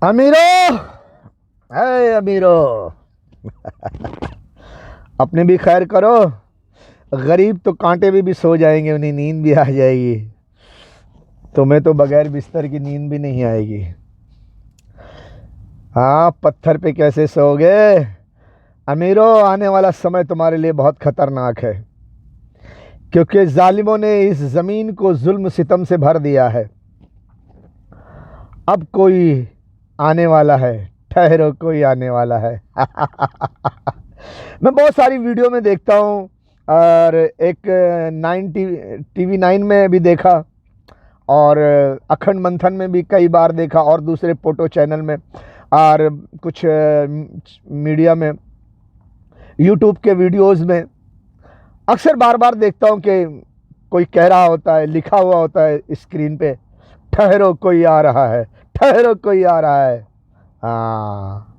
अमीरो, है अमीरो। अपने भी खैर करो। गरीब तो कांटे में भी सो जाएंगे, उन्हें नींद भी आ जाएगी। तुम्हें तो बगैर बिस्तर की नींद भी नहीं आएगी। हाँ, पत्थर पे कैसे सोओगे? अमीरो, आने वाला समय तुम्हारे लिए बहुत खतरनाक है, क्योंकि जालिमों ने इस ज़मीन को जुल्म सितम से भर दिया है। अब कोई आने वाला है, ठहरो, कोई आने वाला है। मैं बहुत सारी वीडियो में देखता हूँ, और एक 90 TV9 में भी देखा, और अखंड मंथन में भी कई बार देखा, और दूसरे फोटो चैनल में, और कुछ मीडिया में, यूट्यूब के वीडियोस में अक्सर बार बार देखता हूँ कि कोई कह रहा होता है, लिखा हुआ होता है स्क्रीन पे, ठहरो कोई आ रहा है, ठहरो कोई आ रहा है। हाँ,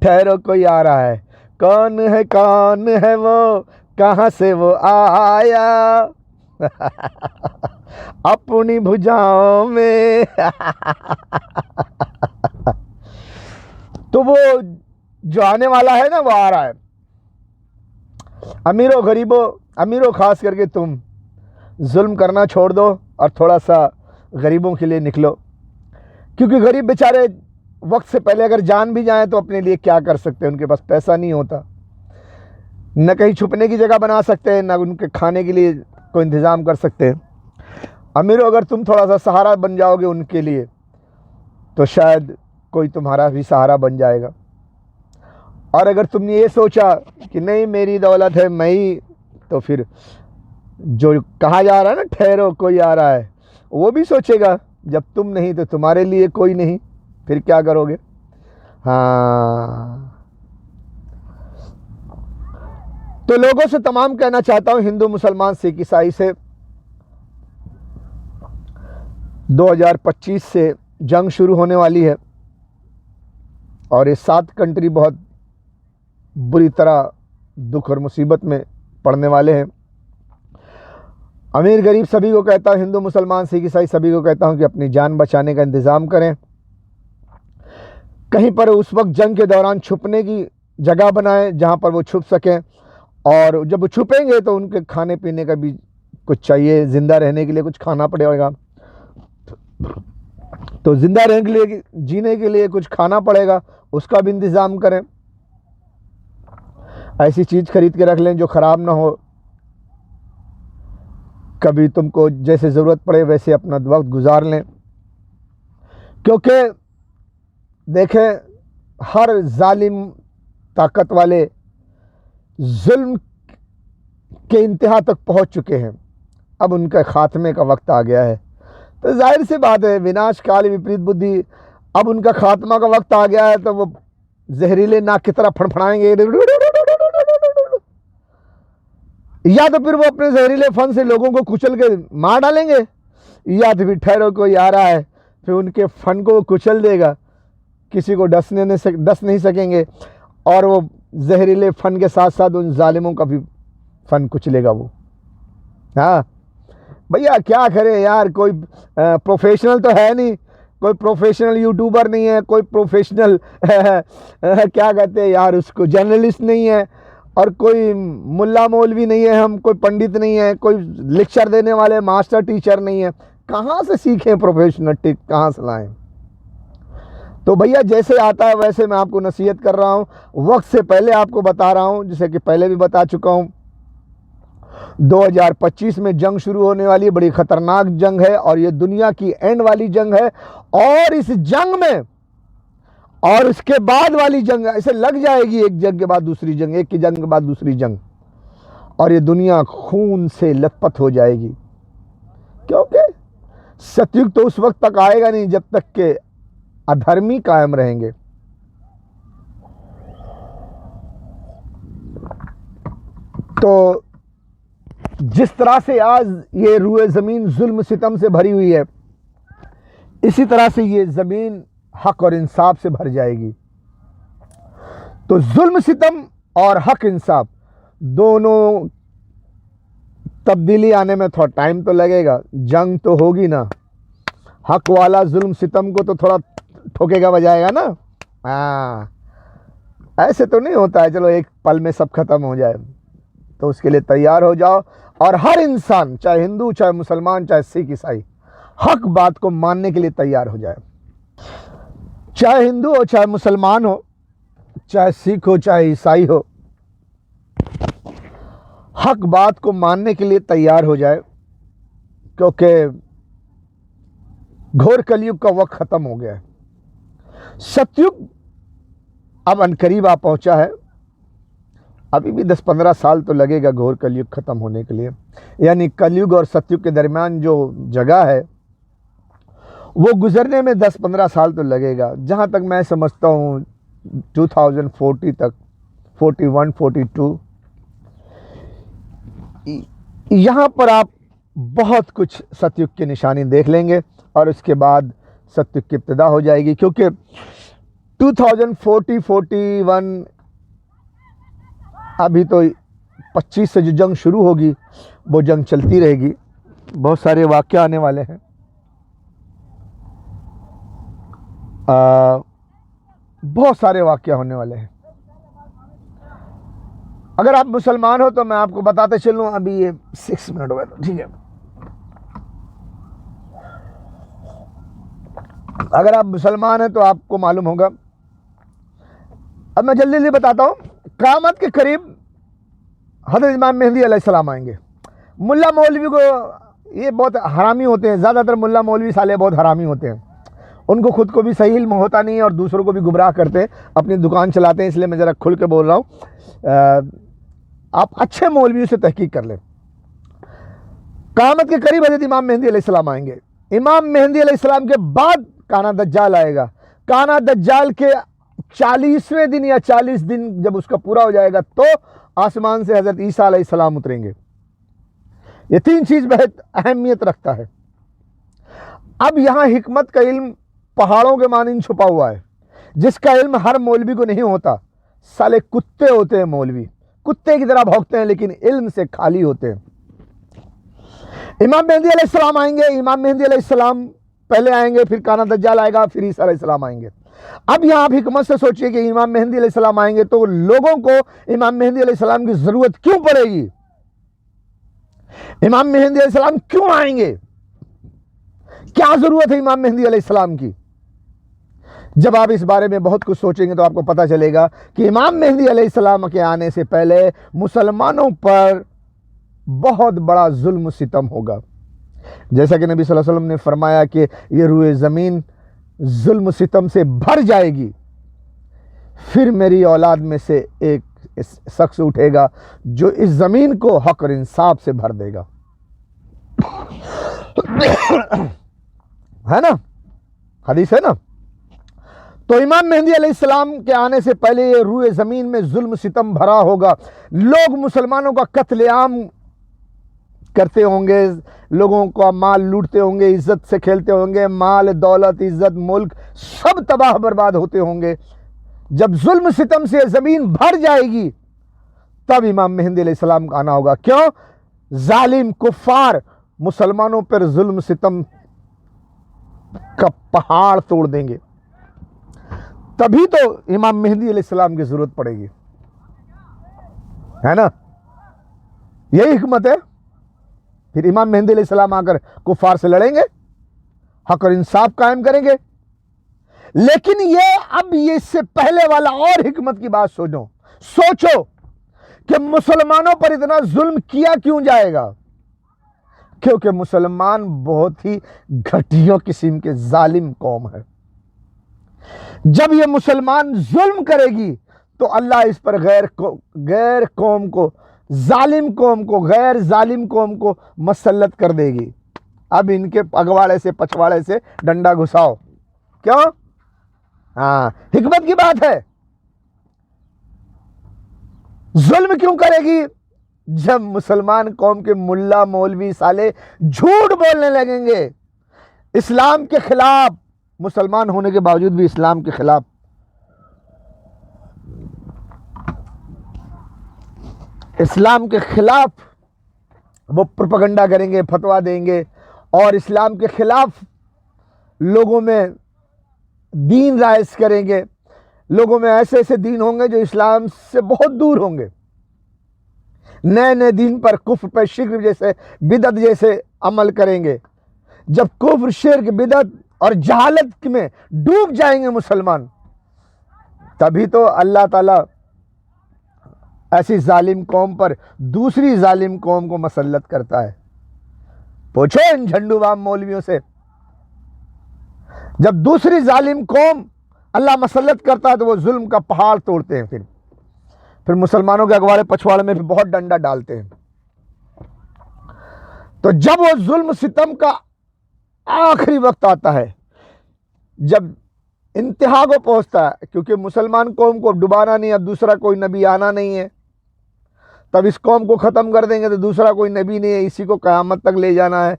ठहरो कोई आ रहा है। कौन है वो, कहाँ से वो आया? अपनी भुजाओं में। तो वो जो आने वाला है ना, वो आ रहा है। अमीरों गरीबों, अमीरों खास करके तुम जुल्म करना छोड़ दो और थोड़ा सा गरीबों के लिए निकलो, क्योंकि गरीब बेचारे वक्त से पहले अगर जान भी जाएं तो अपने लिए क्या कर सकते हैं? उनके पास पैसा नहीं होता, न कहीं छुपने की जगह बना सकते हैं, न उनके खाने के लिए कोई इंतज़ाम कर सकते हैं। अमीरों, अगर तुम थोड़ा सा सहारा बन जाओगे उनके लिए, तो शायद कोई तुम्हारा भी सहारा बन जाएगा। और अगर तुमने ये सोचा कि नहीं मेरी दौलत है मैं ही, तो फिर जो कहा जा रहा है ना, ठहरो कोई आ रहा है, वो भी सोचेगा जब तुम नहीं तो तुम्हारे लिए कोई नहीं, फिर क्या करोगे? हाँ, तो लोगों से तमाम कहना चाहता हूं, हिंदू मुसलमान सिख ईसाई से, 2025 से जंग शुरू होने वाली है, और ये 7 कंट्री बहुत बुरी तरह दुख और मुसीबत में पड़ने वाले हैं। अमीर गरीब सभी को कहता हूँ, हिंदू मुसलमान सिख ईसाई सभी को कहता हूँ कि अपनी जान बचाने का इंतज़ाम करें। कहीं पर उस वक्त जंग के दौरान छुपने की जगह बनाएं जहाँ पर वो छुप सकें, और जब वो छुपेंगे तो उनके खाने पीने का भी कुछ चाहिए, ज़िंदा रहने के लिए कुछ खाना पड़ेगा, तो ज़िंदा रहने के लिए, जीने के लिए कुछ खाना पड़ेगा, उसका भी इंतज़ाम करें। ऐसी चीज़ खरीद के रख लें जो ख़राब ना हो, कभी तुमको जैसे ज़रूरत पड़े वैसे अपना वक्त गुजार लें। क्योंकि देखें, हर जालिम ताकत वाले जुल्म के इंतहा तक पहुंच चुके हैं, अब उनके खात्मे का वक्त आ गया है। तो जाहिर सी बात है, विनाश काल विपरीत बुद्धि, अब उनका खात्मा का वक्त आ गया है, तो वो जहरीले नाक की तरह फड़फड़ाएंगे, या तो फिर वो अपने जहरीले फन से लोगों को कुचल के मार डालेंगे, या तो फिर ठहरो कोई आ रहा है, फिर उनके फन को वो कुचल देगा, किसी को डस नहीं सकेंगे, और वो जहरीले फन के साथ साथ उन जालिमों का भी फन कुचलेगा वो। हाँ भैया, क्या करें यार, कोई प्रोफेशनल तो है नहीं, कोई प्रोफेशनल यूट्यूबर नहीं है, कोई प्रोफेशनल क्या कहते हैं यार उसको, जर्नलिस्ट नहीं है, और कोई मुल्ला मौलवी नहीं है, हम कोई पंडित नहीं है, कोई लेक्चर देने वाले मास्टर टीचर नहीं है, कहाँ से सीखें प्रोफेशनल टिक, कहाँ से लाएं? तो भैया जैसे आता है वैसे मैं आपको नसीहत कर रहा हूँ, वक्त से पहले आपको बता रहा हूँ, जैसे कि पहले भी बता चुका हूँ। 2025 में जंग शुरू होने वाली, बड़ी ख़तरनाक जंग है, और ये दुनिया की एंड वाली जंग है, और इस जंग में और उसके बाद वाली जंग ऐसे लग जाएगी, एक जंग के बाद दूसरी जंग, एक की जंग के बाद दूसरी जंग, और ये दुनिया खून से लथपथ हो जाएगी। क्योंकि सतयुग तो उस वक्त तक आएगा नहीं जब तक के अधर्मी कायम रहेंगे। तो जिस तरह से आज ये रूए ज़मीन जुल्म सितम से भरी हुई है, इसी तरह से ये ज़मीन हक और इंसाफ से भर जाएगी। तो जुल्म सितम और हक इंसाफ दोनों तब्दीली आने में थोड़ा टाइम तो लगेगा, जंग तो होगी ना। हक वाला जुल्म सितम को तो थोड़ा ठोकेगा बजाएगा ना। हाँ, ऐसे तो नहीं होता है चलो एक पल में सब खत्म हो जाए। तो उसके लिए तैयार हो जाओ, और हर इंसान, चाहे हिंदू, चाहे मुसलमान, चाहे सिख, ईसाई, हक बात को मानने के लिए तैयार हो जाए। चाहे हिंदू हो, चाहे मुसलमान हो, चाहे सिख हो, चाहे ईसाई हो, हक बात को मानने के लिए तैयार हो जाए, क्योंकि घोर कलयुग का वक्त खत्म हो गया है। सतयुग अब अनकरीब आ पहुंचा है। अभी भी 10-15 साल तो लगेगा घोर कलयुग खत्म होने के लिए। यानी कलयुग और सतयुग के दरमियान जो जगह है वो गुजरने में 10-15 साल तो लगेगा। जहाँ तक मैं समझता हूँ 2040 तक, 41, 42, यहाँ पर आप बहुत कुछ सतयुग की निशानी देख लेंगे, और उसके बाद सतयुग की इब्तिदा हो जाएगी। क्योंकि 2040, 41, अभी तो 25 से जो जंग शुरू होगी वो जंग चलती रहेगी। बहुत सारे वाक़या आने वाले हैं। बहुत सारे वाक़या होने वाले हैं। अगर आप मुसलमान हो तो मैं आपको बताते चलूं, अभी ये 6 मिनट हो गए, तो ठीक है। अगर आप मुसलमान हैं तो आपको मालूम होगा। अब मैं जल्दी जल्दी बताता हूं। क़यामत के करीब हज़रत इमाम मेहदी अलैहिस्सलाम आएंगे। मुल्ला मौलवी को, ये बहुत हरामी होते हैं, ज़्यादातर मुल्ला मौलवी साले बहुत हरामी होते हैं। उनको खुद को भी सही इल्म होता नहीं है और दूसरों को भी गुमराह करते हैं, अपनी दुकान चलाते हैं। इसलिए मैं ज़रा खुल के बोल रहा हूँ, आप अच्छे मौलवियों से तहकीक कर लें। क़यामत के करीब हज़रत इमाम मेहदी अलैहिस्सलाम आएंगे। इमाम मेहदी अलैहिस्सलाम के बाद काना दज्जाल आएगा। काना दज्जाल के 40वें दिन या 40 दिन जब उसका पूरा हो जाएगा तो आसमान से हज़रत ईसा अलैहिस्सलाम उतरेंगे। ये 3 चीज़ बहुत अहमियत रखता है। अब यहाँ हिकमत का इल्म पहाड़ों के मानिंद छुपा हुआ है, जिसका इल्म हर मौलवी को नहीं होता। साले कुत्ते होते हैं मौलवी, कुत्ते की तरह भौंकते हैं लेकिन इल्म से खाली होते हैं। इमाम मेहदी अलैहिस्सलाम आएंगे। इमाम मेहदी अलैहिस्सलाम पहले आएंगे, फिर काना दज्जाल आएगा, फिर ईसा अलैहिस्सलाम आएंगे। अब यहाँ आप हिकमत से सोचिए कि इमाम मेहदी अलैहिस्सलाम आएंगे तो लोगों को इमाम मेहदी अलैहिस्सलाम की जरूरत क्यों पड़ेगी? इमाम मेहदी अलैहिस्सलाम क्यों आएंगे? क्या जरूरत है इमाम मेहदी अलैहिस्सलाम की? जब आप इस बारे में बहुत कुछ सोचेंगे तो आपको पता चलेगा कि इमाम मेहदी अलैहिस्सलाम के आने से पहले मुसलमानों पर बहुत बड़ा जुल्म सितम होगा। जैसा कि नबी सल्लल्लाहु अलैहि वसल्लम ने फरमाया कि ये रूए ज़मीन जुल्म सितम से भर जाएगी, फिर मेरी औलाद में से एक शख्स उठेगा जो इस ज़मीन को हक और इंसाफ से भर देगा। है ना, हदीस है ना। तो इमाम मेहदी अलैहिस्सलाम के आने से पहले ये रूए ज़मीन में जुल्म सितम भरा होगा। लोग मुसलमानों का कत्लेआम करते होंगे, लोगों का माल लूटते होंगे, इज्जत से खेलते होंगे, माल दौलत इज्जत मुल्क सब तबाह बर्बाद होते होंगे। जब जुल्म सितम से ज़मीन भर जाएगी तब इमाम मेहदी अलैहिस्सलाम का आना होगा। क्यों? जालिम कुफ्फार मुसलमानों पर जुल्म सितम का पहाड़ तोड़ देंगे, तभी तो इमाम मेहदी अलैहिस्सलाम की जरूरत पड़ेगी। है ना, यही हिकमत है। फिर इमाम मेहदी अलैहिस्सलाम आकर कुफ्फार से लड़ेंगे, हक और इंसाफ कायम करेंगे। लेकिन ये अब ये इससे पहले वाला और हिकमत की बात सोचो कि मुसलमानों पर इतना जुल्म किया क्यों जाएगा? क्योंकि मुसलमान बहुत ही घटिया किस्म के जालिम कौम है। जब ये मुसलमान जुल्म करेगी तो अल्लाह इस पर गैर कौम को, जालिम कौम को, गैर जालिम कौम को मसल्लत कर देगी। अब इनके अगवाड़े से पछवाड़े से डंडा घुसाओ। क्यों? हाँ, हिकमत की बात है। जुल्म क्यों करेगी? जब मुसलमान कौम के मुल्ला मौलवी साले झूठ बोलने लगेंगे इस्लाम के खिलाफ, मुसलमान होने के बावजूद भी इस्लाम के खिलाफ, इस्लाम के खिलाफ वो प्रोपेगेंडा करेंगे, फतवा देंगे और इस्लाम के खिलाफ लोगों में दीन राइज करेंगे, लोगों में ऐसे ऐसे दीन होंगे जो इस्लाम से बहुत दूर होंगे, नए नए दीन पर, कुफ्र पर, शिर्क जैसे, बिदत जैसे अमल करेंगे। जब कुफ्र, शिर्क, बिदत और जहालत में डूब जाएंगे मुसलमान, तभी तो अल्लाह ताला ऐसी जालिम कौम पर दूसरी जालिम कौम को मसल्लत करता है। पूछो इन झंडूबाम मौलवियों से, जब दूसरी जालिम कौम अल्लाह मसल्लत करता है तो वो जुल्म का पहाड़ तोड़ते हैं, फिर मुसलमानों के अगवाड़े पछवाड़े में भी बहुत डंडा डालते हैं। तो जब वो जुल्म सितम का आखिरी वक्त आता है, जब इंतहा को पहुंचता है, क्योंकि मुसलमान कौम को डुबाना नहीं, अब दूसरा कोई नबी आना नहीं है, तब इस कौम को ख़त्म कर देंगे तो दूसरा कोई नबी नहीं है, इसी को क़यामत तक ले जाना है।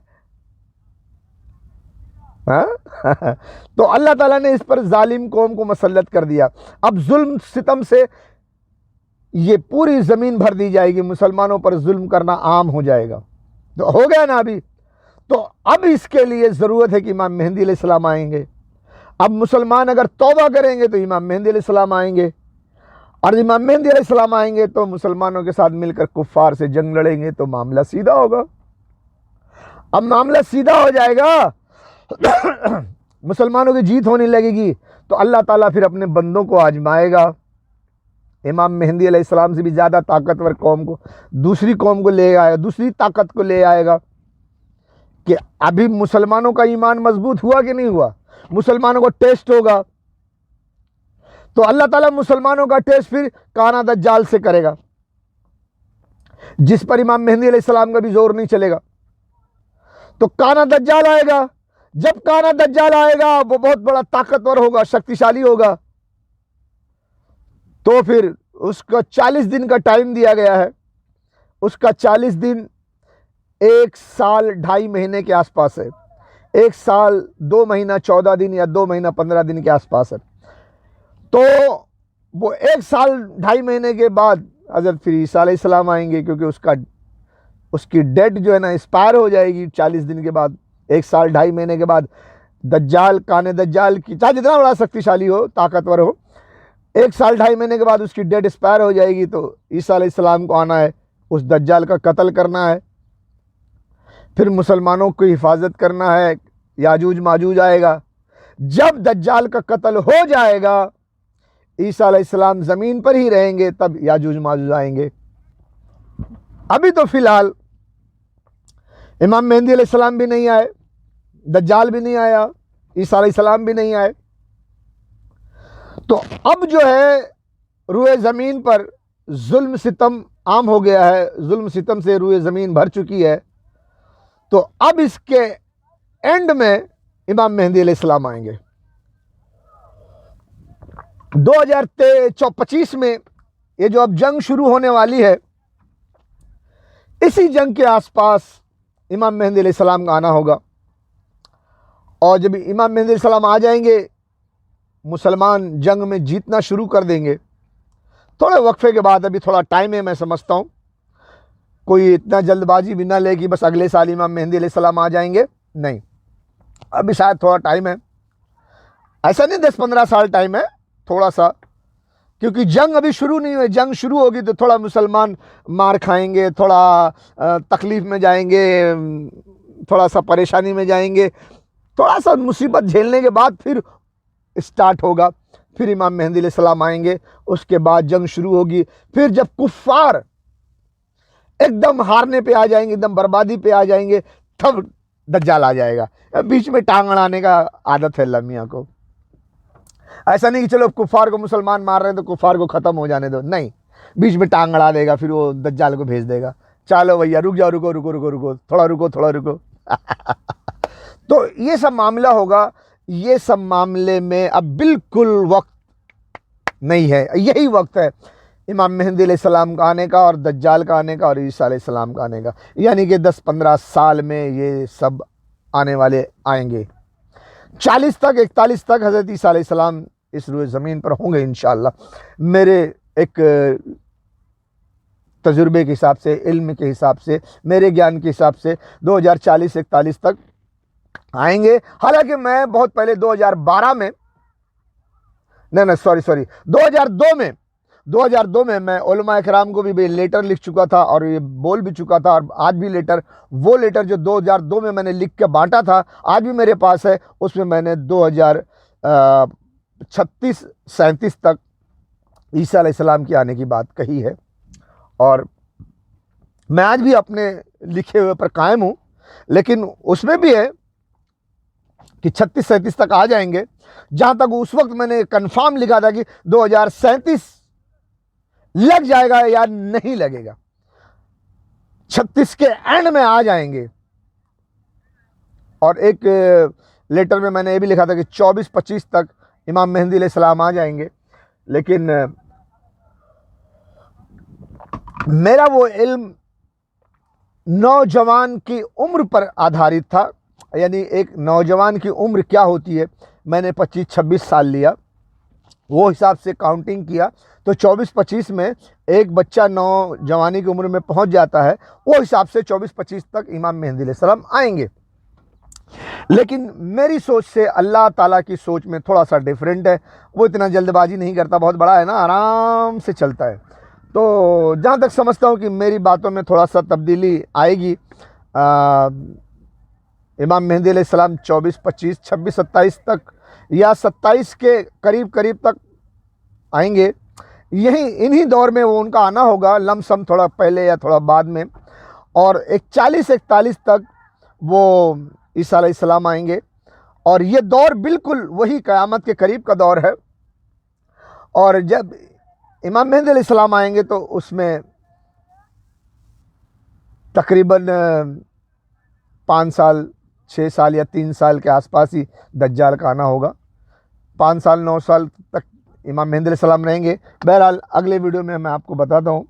तो अल्लाह ताला ने इस पर जालिम कौम को मसल्लत कर दिया। अब जुल्म सितम से ये पूरी ज़मीन भर दी जाएगी, मुसलमानों पर जुल्म करना आम हो जाएगा। तो हो गया ना अभी। तो अब इसके लिए ज़रूरत है कि इमाम मेहदी अलैहिस्सलाम आएंगे। अब मुसलमान अगर तौबा करेंगे तो इमाम मेहदी अलैहिस्सलाम आएंगे, और इमाम मेहदी अलैहिस्सलाम आएंगे तो मुसलमानों के साथ मिलकर कुफ्फार से जंग लड़ेंगे, तो मामला सीधा होगा। अब मामला सीधा हो जाएगा, मुसलमानों की जीत होने लगेगी, तो अल्लाह ताला फिर अपने बंदों को आजमाएगा। इमाम मेहदी अलैहिस्सलाम से भी ज़्यादा ताकतवर कौम को, दूसरी कौम को ले आएगा, दूसरी ताकत को ले आएगा कि अभी मुसलमानों का ईमान मजबूत हुआ कि नहीं हुआ, मुसलमानों को टेस्ट होगा। तो अल्लाह ताला मुसलमानों का टेस्ट फिर काना दज्जाल से करेगा, जिस पर इमाम मेहदी अलैहिस्सलाम का भी जोर नहीं चलेगा। तो काना दज्जाल आएगा, जब काना दज्जाल आएगा वो बहुत बड़ा ताकतवर होगा, शक्तिशाली होगा, तो फिर उसका 40 दिन का टाइम दिया गया है। उसका 40 दिन 1 साल 2.5 महीने के आसपास है, 1 साल 2 महीना 14 दिन या 2 महीना 15 दिन के आसपास है। तो वो 1 साल 2.5 महीने के बाद हज़रत फिर ईसा अलैहिस्सलाम आएंगे, क्योंकि उसकी डेट जो है ना एक्सपायर हो जाएगी 40 दिन के बाद। 1 साल 2.5 महीने के बाद दज्जाल, काने दज्जाल की, चाहे जितना बड़ा शक्तिशाली हो, ताकतवर हो, 1 साल 2.5 महीने के बाद उसकी डेट एक्सपायर हो जाएगी। तो ईसा अलैहिस्सलाम को आना है, उस दज्जाल का कत्ल करना है, फिर मुसलमानों की हिफाजत करना है। याजूज माजूज आएगा, जब दज्जाल का कत्ल हो जाएगा, ईसा अलैहिस्सलाम ज़मीन पर ही रहेंगे, तब याजूज माजूज आएंगे। अभी तो फिलहाल इमाम मेहदी अलैहिस्सलाम भी नहीं आए, दज्जाल भी नहीं आया, ईसा अलैहिस्सलाम भी नहीं आए। तो अब जो है रूए ज़मीन पर जुल्म सितम आम हो गया है, जुल्म सितम से रूए ज़मीन भर चुकी है। तो अब इसके एंड में इमाम मेहदी अलैहिस्सलाम आएंगे। 2025 में ये जो अब जंग शुरू होने वाली है, इसी जंग के आसपास इमाम मेहदी अलैहिस्सलाम का आना होगा। और जब इमाम मेहदी अलैहिस्सलाम आ जाएंगे, मुसलमान जंग में जीतना शुरू कर देंगे। थोड़े वक्फे के बाद, अभी थोड़ा टाइम है, मैं समझता हूँ कोई इतना जल्दबाजी भी ना ले कि बस अगले साल इमाम मेहदी अलैहिस्सलाम आ जाएंगे, नहीं, अभी शायद थोड़ा टाइम है। ऐसा नहीं 10-15 साल टाइम है, थोड़ा सा, क्योंकि जंग अभी शुरू नहीं हुई। जंग शुरू होगी तो थोड़ा मुसलमान मार खाएंगे, थोड़ा तकलीफ़ में जाएंगे, थोड़ा सा परेशानी में जाएंगे, थोड़ा सा मुसीबत झेलने के बाद फिर स्टार्ट होगा, फिर इमाम मेहदी अलैहिस्सलाम आएंगे, उसके बाद जंग शुरू होगी। फिर जब कुफ्फार एकदम हारने पे आ जाएंगे, एकदम बर्बादी पे आ जाएंगे, तब दज्जाल आ जाएगा। बीच में टांग अड़ाने का आदत है अल्लाह मियाँ को। ऐसा नहीं कि चलो कुफ्फार को मुसलमान मार रहे हैं तो कुफ्फार को ख़त्म हो जाने दो, नहीं, बीच में टांग अड़ा देगा, फिर वो दज्जाल को भेज देगा, चलो भैया रुक जाओ, रुको रुको रुको रुको, थोड़ा रुको थोड़ा रुको। तो ये सब मामला होगा। ये सब मामले में अब बिल्कुल वक्त नहीं है, यही वक्त है इमाम मेहदी अलैहिस्सलाम का आने का और दज्जाल का आने का और ईसा अलैहिस्सलाम का आने का। यानी कि 10-15 साल में ये सब आने वाले आएंगे। 40 तक 41 तक हज़रत ईसा अलैहिस्सलाम इस रूए ज़मीन पर होंगे इंशाअल्लाह। मेरे एक तजुर्बे के हिसाब से, इल्म के हिसाब से, मेरे ज्ञान के हिसाब से 2040-41 तक आएंगे। हालांकि मैं बहुत पहले 2012 में नहीं सॉरी 2002 में मैं उलमा इकराम को भी लेटर लिख चुका था और ये बोल भी चुका था, और आज भी लेटर, वो लेटर जो 2002 में मैंने लिख के बांटा था आज भी मेरे पास है। उसमें मैंने 2036-37 तक ईसा अलैहिस्सलाम की आने की बात कही है, और मैं आज भी अपने लिखे हुए पर कायम हूँ। लेकिन उसमें भी है कि 36-37 तक आ जाएंगे। जहाँ तक उस वक्त मैंने कंफर्म लिखा था कि 2037 लग जाएगा या नहीं लगेगा, 36 के एंड में आ जाएंगे। और एक लेटर में मैंने ये भी लिखा था कि 24-25 तक इमाम मेहदी अलैहिस्सलाम आ जाएंगे। लेकिन मेरा वो इल्म नौजवान की उम्र पर आधारित था, यानी एक नौजवान की उम्र क्या होती है, मैंने 25-26 साल लिया, वो हिसाब से काउंटिंग किया तो 24-25 में एक बच्चा नौजवानी की उम्र में पहुंच जाता है, वो हिसाब से 24-25 तक इमाम मेहदी अलैहिस्सलाम आएंगे। लेकिन मेरी सोच से अल्लाह ताला की सोच में थोड़ा सा डिफरेंट है। वो इतना जल्दबाजी नहीं करता, बहुत बड़ा है ना, आराम से चलता है। तो जहाँ तक समझता हूँ कि मेरी बातों में थोड़ा सा तब्दीली आएगी। इमाम मेहदी अलैहिस्सलाम 24-25, 26-27 तक या 27 के करीब करीब तक आएंगे। यही इन्हीं दौर में वो उनका आना होगा, लमसम थोड़ा पहले या थोड़ा बाद में। और 41-41 तक वो ईसा अलैहिस्सलाम आएंगे, और ये दौर बिल्कुल वही क़यामत के करीब का दौर है। और जब इमाम मेहदी अलैहिस्सलाम आएंगे तो उसमें तकरीबन 5 साल, 6 साल या 3 साल के आसपास ही दज्जाल का आना होगा। 5 साल 9 साल तक इमाम मेहदी अलैहिस्सलाम रहेंगे। बहरहाल अगले वीडियो में मैं आपको बताता हूँ